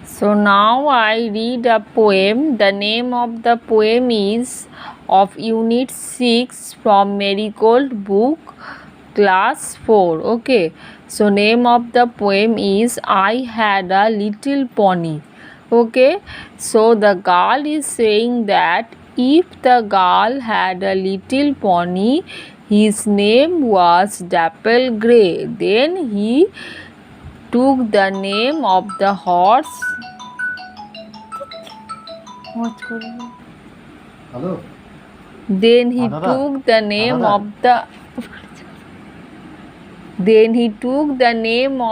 So now I read a poem. The name of the poem is of Unit 6 from Marigold book, class 4. Okay. So name of the poem is I Had a Little Pony. Okay. So the girl is saying that if the girl had a little pony, his name was Dapple Grey. Then he took the name of the horse. Hello. Then he Another. took the name Another.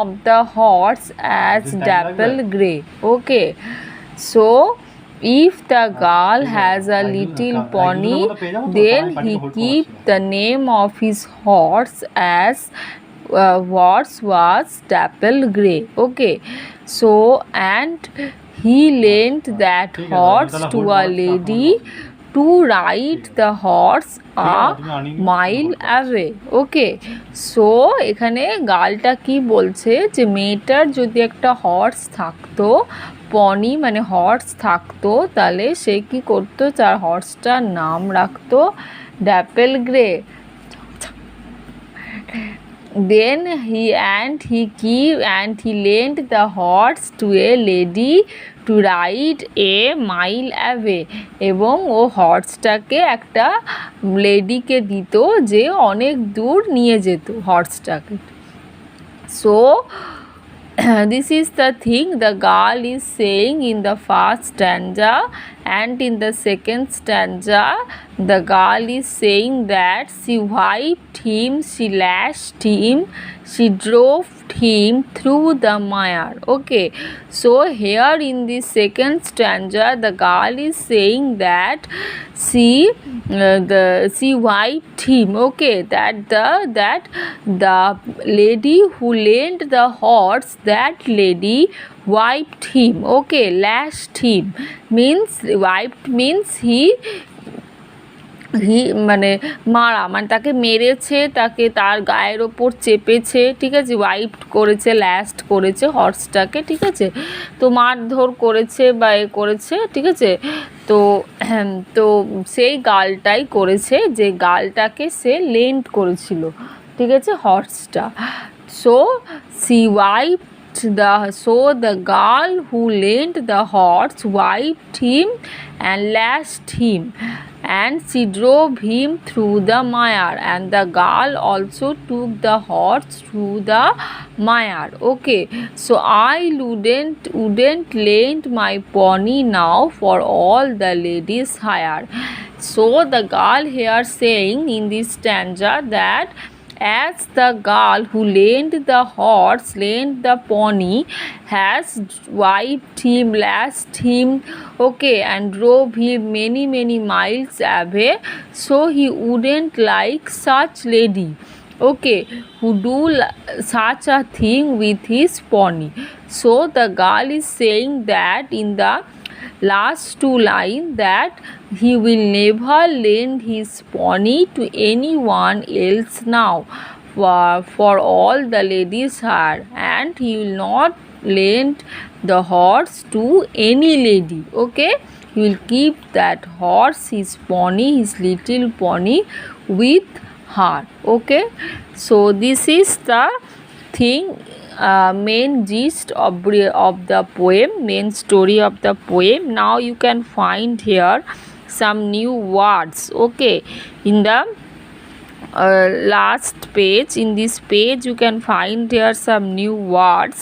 of the horse as Did time Dapple like Grey. Okay. So if the girl has a little pony, then he keep the name of his horse as horse was Dapple Grey. Okay. So and he lent that horse to a lady to ride the horse a mile away. Okay so এখানে গালটা কি বলছে যে মেয়েটার যদি একটা horse থাকতো, পনি মানে হর্স থাকতো, তাহলে সে কি করতো, তার হর্সটার নাম রাখতো ড্যাপেল grey. Then he lent the horse to a lady to ride a mile away, এবং ও হর্সটাকে একটা লেডিকে দিত যে অনেক দূর নিয়ে যেত হর্সটাকে। So this is the thing the girl is saying in the first stanza, and in the second stanza the girl is saying that she whipped him, she lashed him, she drove him through the mire. Okay, so here in the second stanza the girl is saying that she whipped him. Okay, that the lady who lent the horse, that lady whipped him. Okay, lashed him means whipped means he মানে মারা, মানে তাকে মেরেছে, তাকে তার গায়ের ওপর চেপেছে, ঠিক আছে, ওয়াইপড করেছে, ল্যাস্ট করেছে হর্সটাকে, ঠিক আছে, তো মারধর করেছে বা এ করেছে, ঠিক আছে, তো তো সেই গালটাই করেছে যে গালটাকে সে লেন্ট করেছিল, ঠিক আছে, হর্সটা। So see wipe the girl who lent the horse whipped him and lashed him, and she drove him through the mire, and the girl also took the horse through the mire. Okay, so I wouldn't lend my pony now for all the ladies hire. So the girl here saying in this stanza that as the girl who lent the horse, lent the pony, has whipped him, lashed him, okay, and drove him many miles away, so he wouldn't like such lady, okay, who do such a thing with his pony. So the girl is saying that in the last two lines that he will never lend his pony to anyone else now for all the ladies are, and he will not lend the horse to any lady. Okay, he will keep that horse, his pony, his little pony with her. Okay, so this is the thing, main gist of the poem, main story of the poem. Now you can find here some new words. Okay, in the last page, in this page you can find here some new words,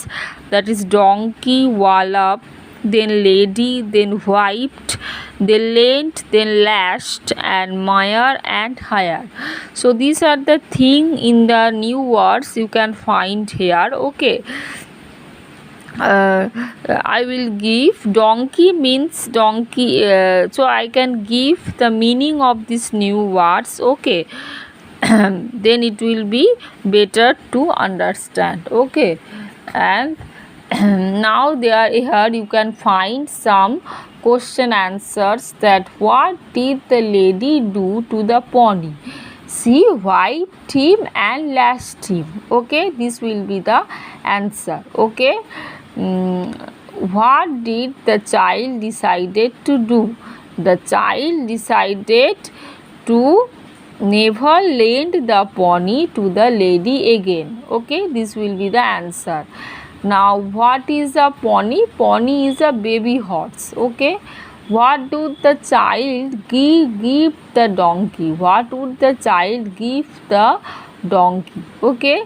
that is donkey, wallop, then lady, then whipped, then lent, then lashed, and mire and hire. So these are the thing in the new words you can find here. Okay, I will give donkey means donkey, so I can give the meaning of these new words. Okay, then it will be better to understand. Okay, and now here you can find some question answers, that what did the lady do to the pony? She whipped him and lashed him. Okay, this will be the answer. Okay, what did the child decided to do? The child decided to never lend the pony to the lady again. Okay, this will be the answer. Now, what is a pony? Pony is a baby horse. Okay, what do the child give the donkey? What would the child give the donkey? Okay,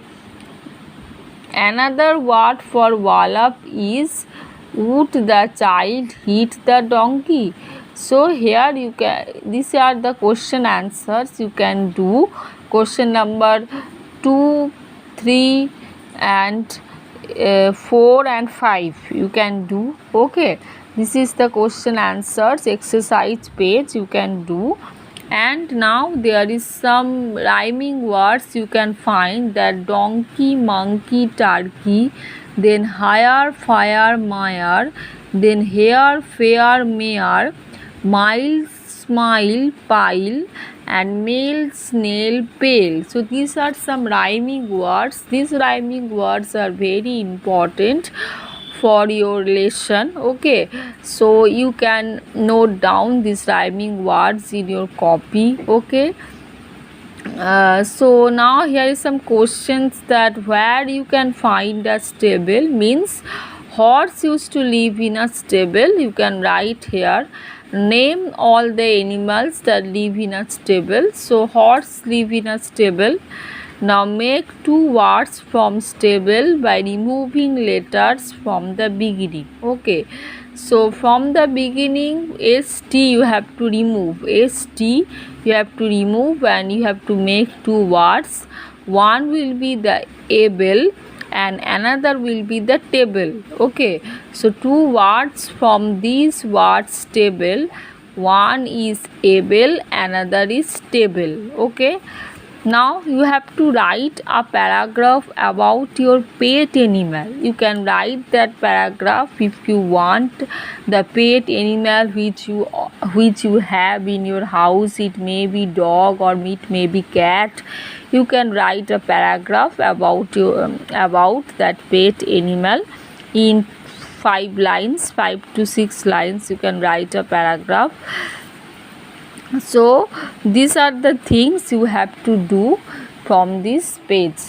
another word for wallop is, would the child hit the donkey? So here you can, these are the question answers you can do. Question number 2, 3 and 4 and 5 you can do. Okay, this is the question answers exercise page you can do. And now there is some rhyming words you can find, that donkey, monkey, turkey, then hire, fire, mire, then hair, fair, mare, mile, smile, pile, and male, snail, pale. So these are some rhyming words. These rhyming words are very important for your lesson. Okay, so you can note down these rhyming words in your copy. Okay, so now here is some questions, that where you can find a stable, means horse used to live in a stable. You can write here, name all the animals that live in a stable. So horse live in a stable. Now make two words from stable by removing letters from the beginning. Okay, so from the beginning, st you have to remove, st you have to remove, and you have to make two words. One will be the able and another will be the table. Okay, so two words from these words table, one is able, another is table. Okay, now you have to write a paragraph about your pet animal. You can write that paragraph if you want. The pet animal which you have in your house, it may be dog or it may be cat. You can write a paragraph about about that pet animal in 5 lines, 5 to 6 lines. You can write a paragraph. So these are the things you have to do from this page.